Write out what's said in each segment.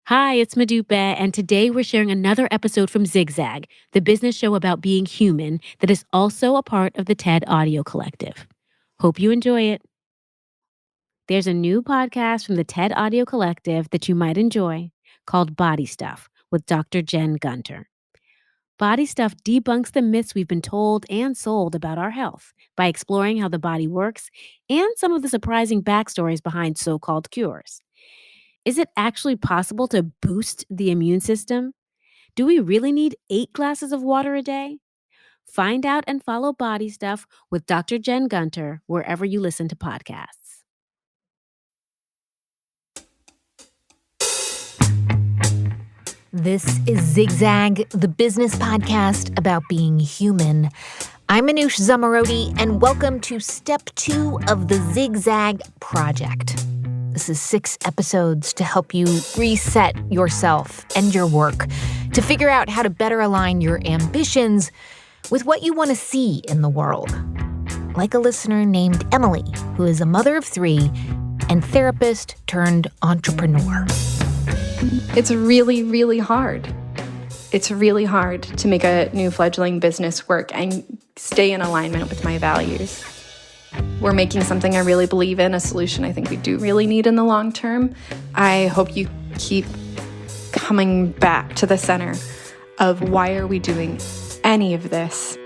Hi, it's Madupe, and today we're sharing another episode from Zigzag, the business show about being human that is also a part of the TED Audio Collective. Hope you enjoy it. There's a new podcast from the TED Audio Collective that you might enjoy called Body Stuff with Dr. Jen Gunter. Body Stuff debunks the myths we've been told and sold about our health by exploring how the body works and some of the surprising backstories behind so-called cures. Is it actually possible to boost the immune system? Do we really need 8 glasses of water a day? Find out and follow Body Stuff with Dr. Jen Gunter wherever you listen to podcasts. This is Zigzag, the business podcast about being human. I'm Manoush Zomorodi, and welcome to Step 2 of the Zigzag Project. This is 6 episodes to help you reset yourself and your work, to figure out how to better align your ambitions with what you want to see in the world. Like a listener named Emily, who is a mother of 3 and therapist turned entrepreneur. It's really, really hard. It's really hard to make a new fledgling business work and stay in alignment with my values. We're making something I really believe in, a solution I think we do really need in the long term. I hope you keep coming back to the center of why are we doing any of this?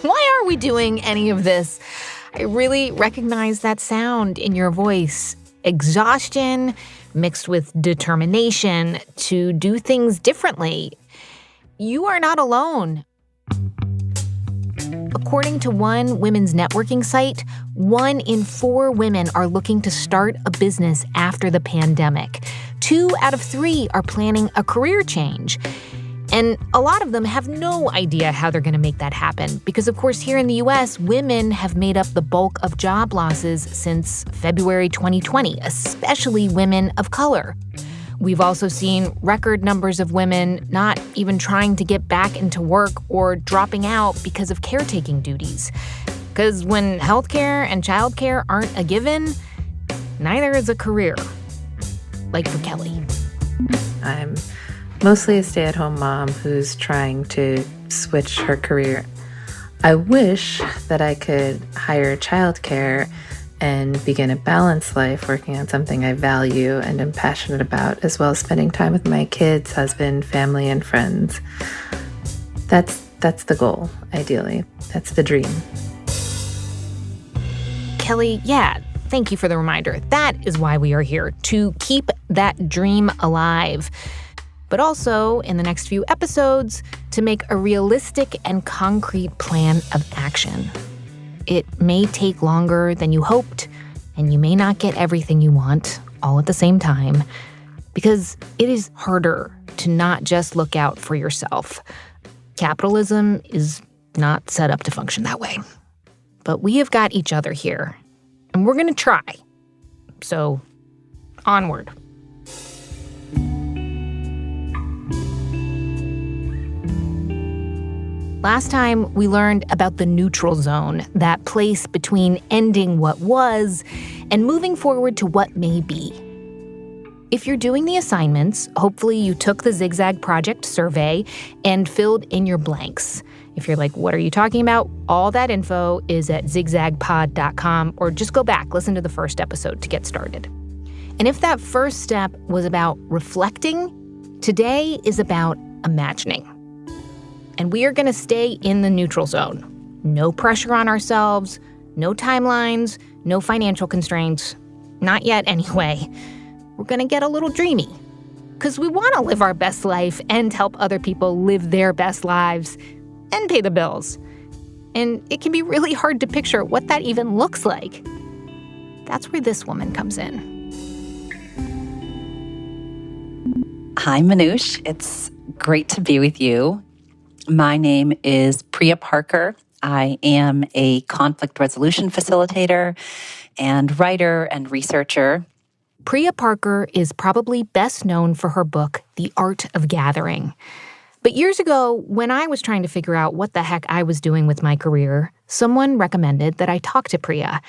Why are we doing any of this? I really recognize that sound in your voice. Exhaustion mixed with determination to do things differently. You are not alone. According to one women's networking site, 1 in 4 women are looking to start a business after the pandemic. 2 out of 3 are planning a career change. And a lot of them have no idea how they're going to make that happen because, of course, here in the U.S., women have made up the bulk of job losses since February 2020, especially women of color. We've also seen record numbers of women not even trying to get back into work or dropping out because of caretaking duties. Because when healthcare and childcare aren't a given, neither is a career. Like for Kelly. I'm mostly a stay-at-home mom who's trying to switch her career. I wish that I could hire childcare and begin a balanced life working on something I value and am passionate about, as well as spending time with my kids, husband, family, and friends. That's the goal, ideally. That's the dream. Kelly, thank you for the reminder. That is why we are here, to keep that dream alive. But also, in the next few episodes, to make a realistic and concrete plan of action. It may take longer than you hoped, and you may not get everything you want all at the same time, because it is harder to not just look out for yourself. Capitalism is not set up to function that way. But we have got each other here, and we're going to try. So, onward. Last time, we learned about the neutral zone, that place between ending what was and moving forward to what may be. If you're doing the assignments, hopefully you took the Zigzag Project survey and filled in your blanks. If you're like, what are you talking about? All that info is at zigzagpod.com, or just go back, listen to the first episode to get started. And if that first step was about reflecting, today is about imagining. And we are going to stay in the neutral zone. No pressure on ourselves, no timelines, no financial constraints. Not yet, anyway. We're going to get a little dreamy. Because we want to live our best life and help other people live their best lives and pay the bills. And it can be really hard to picture what that even looks like. That's where this woman comes in. Hi, Manoush. It's great to be with you. My name is Priya Parker. I am a conflict resolution facilitator and writer and researcher. Priya Parker is probably best known for her book, The Art of Gathering. But years ago, when I was trying to figure out what the heck I was doing with my career, someone recommended that I talk to Priya.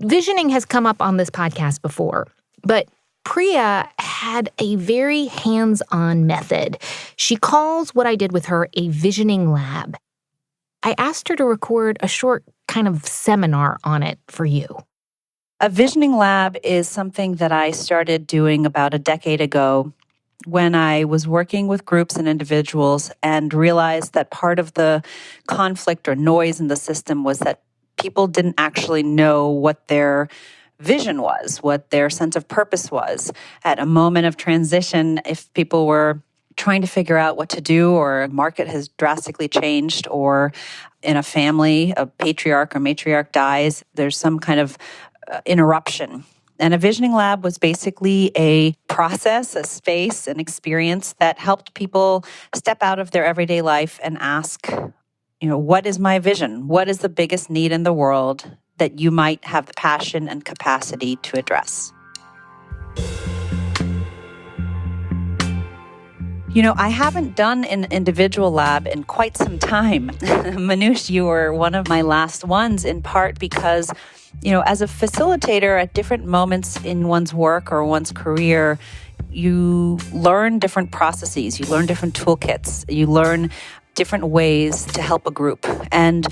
Visioning has come up on this podcast before, but Priya had a very hands-on method. She calls what I did with her a visioning lab. I asked her to record a short kind of seminar on it for you. A visioning lab is something that I started doing about a decade ago when I was working with groups and individuals and realized that part of the conflict or noise in the system was that people didn't actually know what their vision was, what their sense of purpose was. At a moment of transition, if people were trying to figure out what to do, or a market has drastically changed, or in a family, a patriarch or matriarch dies, there's some kind of interruption. And a visioning lab was basically a process, a space, an experience that helped people step out of their everyday life and ask, what is my vision? What is the biggest need in the world that you might have the passion and capacity to address? I haven't done an individual lab in quite some time. Manoush, you were one of my last ones, in part because, as a facilitator at different moments in one's work or one's career, you learn different processes, you learn different toolkits, you learn different ways to help a group. And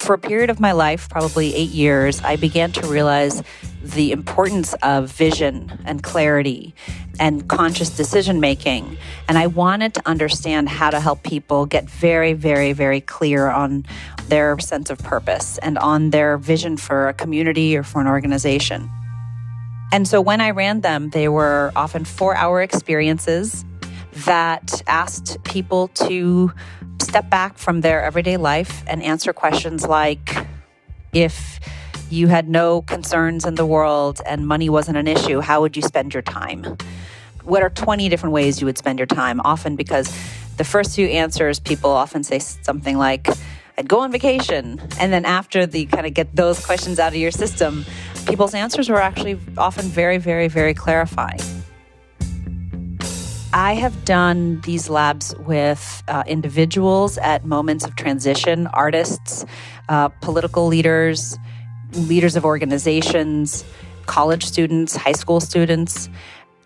for a period of my life, probably 8 years, I began to realize the importance of vision and clarity and conscious decision making. And I wanted to understand how to help people get very, very, very clear on their sense of purpose and on their vision for a community or for an organization. And so when I ran them, they were often 4-hour experiences that asked people to step back from their everyday life and answer questions like, if you had no concerns in the world and money wasn't an issue, how would you spend your time? What are 20 different ways you would spend your time? Often because the first few answers, people often say something like, I'd go on vacation. And then after the kind of get those questions out of your system, people's answers were actually often very, very, very clarifying. I have done these labs with individuals at moments of transition, artists, political leaders, leaders of organizations, college students, high school students,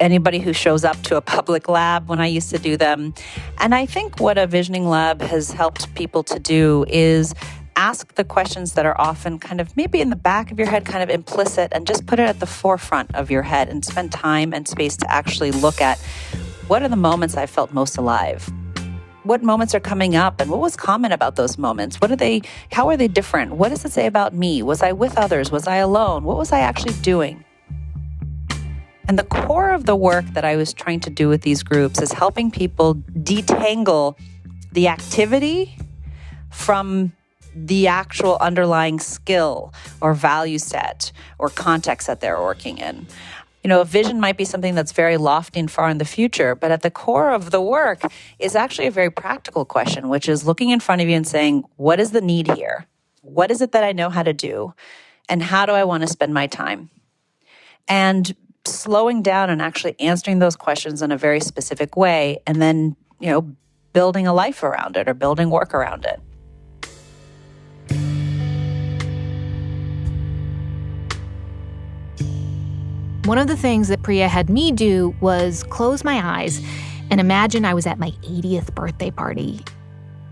anybody who shows up to a public lab when I used to do them. And I think what a visioning lab has helped people to do is ask the questions that are often kind of maybe in the back of your head, kind of implicit, and just put it at the forefront of your head and spend time and space to actually look at what are the moments I felt most alive? What moments are coming up and what was common about those moments? How are they different? What does it say about me? Was I with others? Was I alone? What was I actually doing? And the core of the work that I was trying to do with these groups is helping people detangle the activity from the actual underlying skill or value set or context that they're working in. A vision might be something that's very lofty and far in the future, but at the core of the work is actually a very practical question, which is looking in front of you and saying, what is the need here? What is it that I know how to do? And how do I want to spend my time? And slowing down and actually answering those questions in a very specific way, and then, building a life around it or building work around it. One of the things that Priya had me do was close my eyes and imagine I was at my 80th birthday party.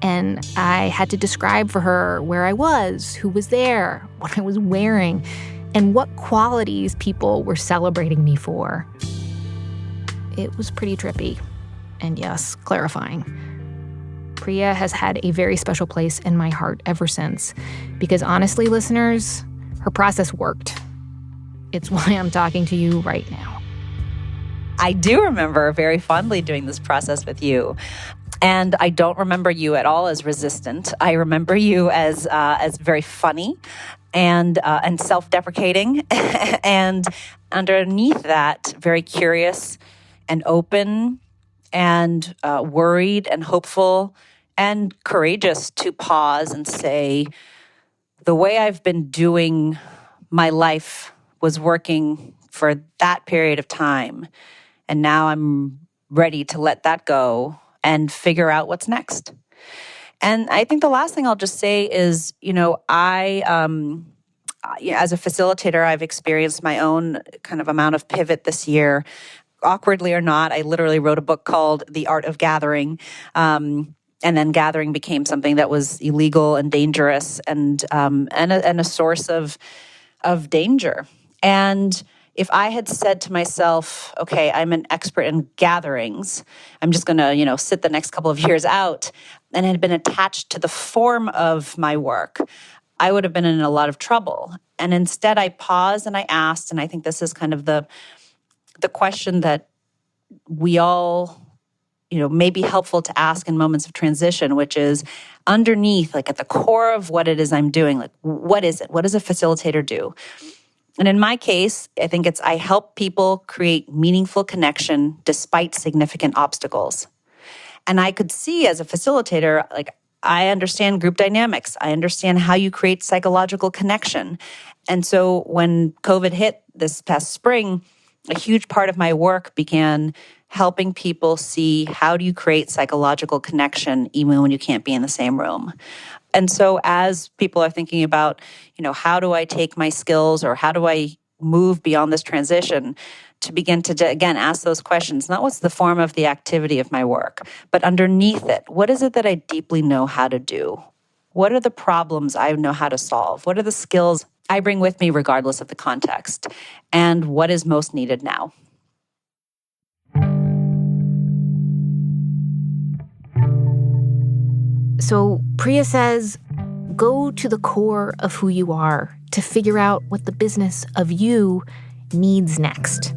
And I had to describe for her where I was, who was there, what I was wearing, and what qualities people were celebrating me for. It was pretty trippy and, yes, clarifying. Priya has had a very special place in my heart ever since, because honestly, listeners, her process worked. It's why I'm talking to you right now. I do remember very fondly doing this process with you. And I don't remember you at all as resistant. I remember you as very funny and self-deprecating. And underneath that, very curious and open and worried and hopeful and courageous to pause and say, the way I've been doing my life was working for that period of time. And now I'm ready to let that go and figure out what's next. And I think the last thing I'll just say is, I as a facilitator, I've experienced my own kind of amount of pivot this year. Awkwardly or not, I literally wrote a book called The Art of Gathering. And then gathering became something that was illegal and dangerous and a source of danger. And if I had said to myself, okay, I'm an expert in gatherings, I'm just going to, sit the next couple of years out, and had been attached to the form of my work, I would have been in a lot of trouble. And instead I paused and I asked, and I think this is kind of the question that we all, may be helpful to ask in moments of transition, which is underneath, like at the core of what it is I'm doing, like what is it? What does a facilitator do? And in my case, I think I help people create meaningful connection despite significant obstacles. And I could see as a facilitator, like I understand group dynamics. I understand how you create psychological connection. And so when COVID hit this past spring, a huge part of my work began helping people see how do you create psychological connection even when you can't be in the same room. And so as people are thinking about, how do I take my skills or how do I move beyond this transition, to begin to, again, ask those questions, not what's the form of the activity of my work, but underneath it, what is it that I deeply know how to do? What are the problems I know how to solve? What are the skills I bring with me regardless of the context? And what is most needed now? So Priya says, go to the core of who you are to figure out what the business of you needs next.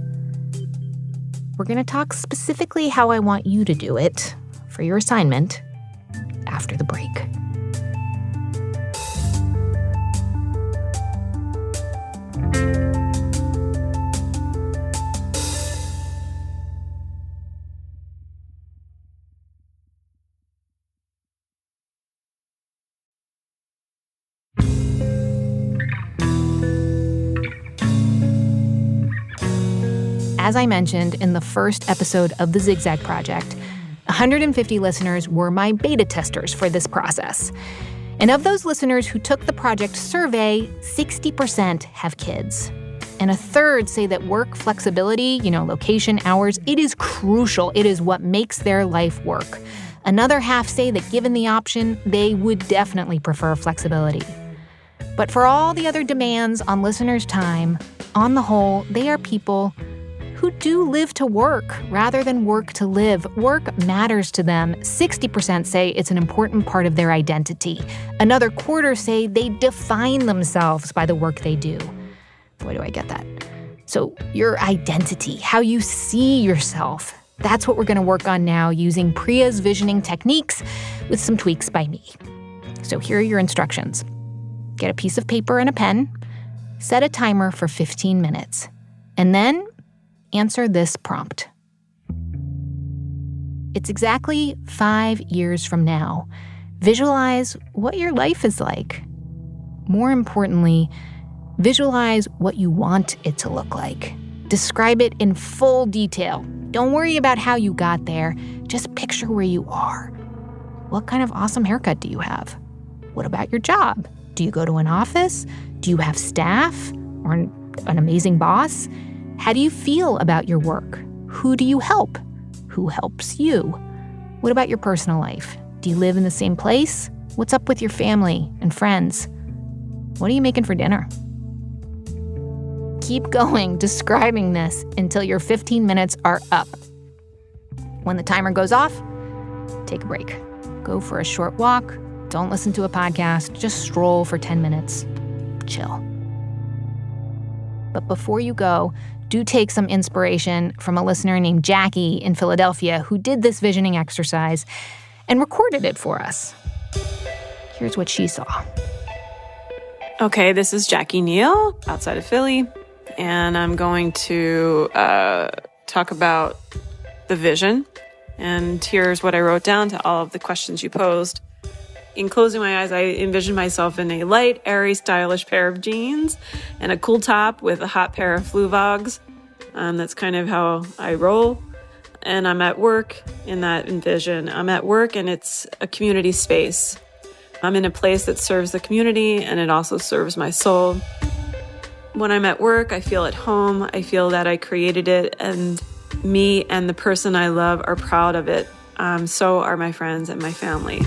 We're going to talk specifically how I want you to do it for your assignment after the break. As I mentioned in the first episode of the Zigzag Project, 150 listeners were my beta testers for this process. And of those listeners who took the project survey, 60% have kids. And a third say that work flexibility, location, hours, it is crucial. It is what makes their life work. Another half say that given the option, they would definitely prefer flexibility. But for all the other demands on listeners' time, on the whole, they are people who do live to work rather than work to live. Work matters to them. 60% say it's an important part of their identity. Another quarter say they define themselves by the work they do. Boy, do I get that. So your identity, how you see yourself, that's what we're going to work on now using Priya's visioning techniques with some tweaks by me. So here are your instructions. Get a piece of paper and a pen, set a timer for 15 minutes, and then answer this prompt. It's exactly 5 years from now. Visualize what your life is like. More importantly, visualize what you want it to look like. Describe it in full detail. Don't worry about how you got there. Just picture where you are. What kind of awesome haircut do you have? What about your job? Do you go to an office? Do you have staff or an amazing boss? How do you feel about your work? Who do you help? Who helps you? What about your personal life? Do you live in the same place? What's up with your family and friends? What are you making for dinner? Keep going, describing this until your 15 minutes are up. When the timer goes off, take a break. Go for a short walk. Don't listen to a podcast. Just stroll for 10 minutes. Chill. But before you go, do take some inspiration from a listener named Jackie in Philadelphia who did this visioning exercise and recorded it for us. Here's what she saw. Okay, this is Jackie Neal outside of Philly, and I'm going to talk about the vision. And here's what I wrote down to all of the questions you posed. In closing my eyes, I envision myself in a light, airy, stylish pair of jeans and a cool top with a hot pair of Fluvogs. That's kind of how I roll. And I'm at work in that envision. I'm at work and it's a community space. I'm in a place that serves the community and it also serves my soul. When I'm at work, I feel at home. I feel that I created it, and me and the person I love are proud of it. So are my friends and my family.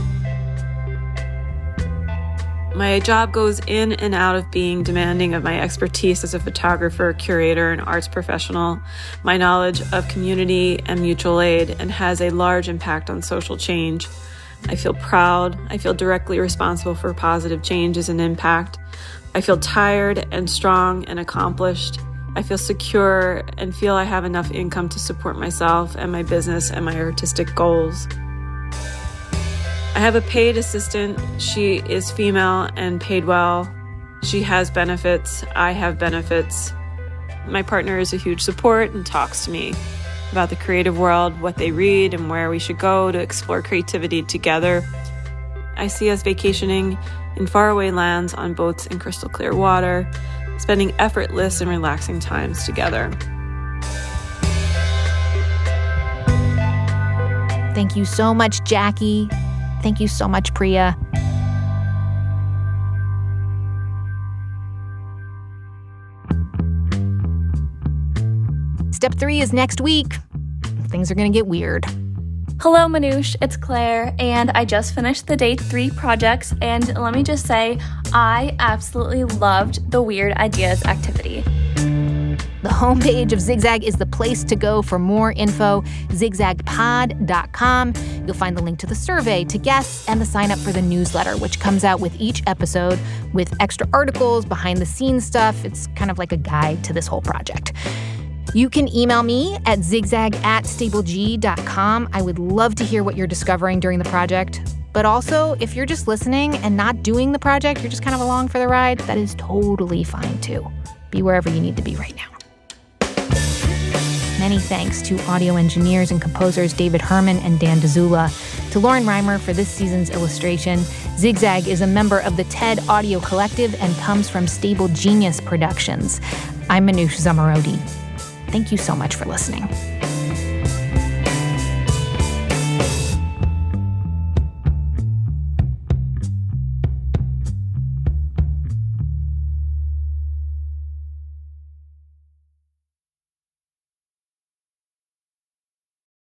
My job goes in and out of being demanding of my expertise as a photographer, curator, and arts professional, my knowledge of community and mutual aid, and has a large impact on social change. I feel proud. I feel directly responsible for positive changes and impact. I feel tired and strong and accomplished. I feel secure and feel I have enough income to support myself and my business and my artistic goals. I have a paid assistant. She is female and paid well. She has benefits. I have benefits. My partner is a huge support and talks to me about the creative world, what they read, and where we should go to explore creativity together. I see us vacationing in faraway lands on boats in crystal clear water, spending effortless and relaxing times together. Thank you so much, Jackie. Thank you so much, Priya. Step 3 is next week. Things are going to get weird. Hello, Manoush. It's Claire, and I just finished the day 3 projects, and let me just say, I absolutely loved the Weird Ideas activity. The homepage of Zigzag is the place to go for more info, zigzagpod.com. You'll find the link to the survey, to guests, and the sign up for the newsletter, which comes out with each episode with extra articles, behind-the-scenes stuff. It's kind of like a guide to this whole project. You can email me at zigzag@stableg.com. I would love to hear what you're discovering during the project. But also, if you're just listening and not doing the project, you're just kind of along for the ride, that is totally fine too. Be wherever you need to be right now. Many thanks to audio engineers and composers David Herman and Dan DeZula, to Lauren Reimer for this season's illustration. Zigzag is a member of the TED Audio Collective and comes from Stable Genius Productions. I'm Manoush Zomorodi. Thank you so much for listening.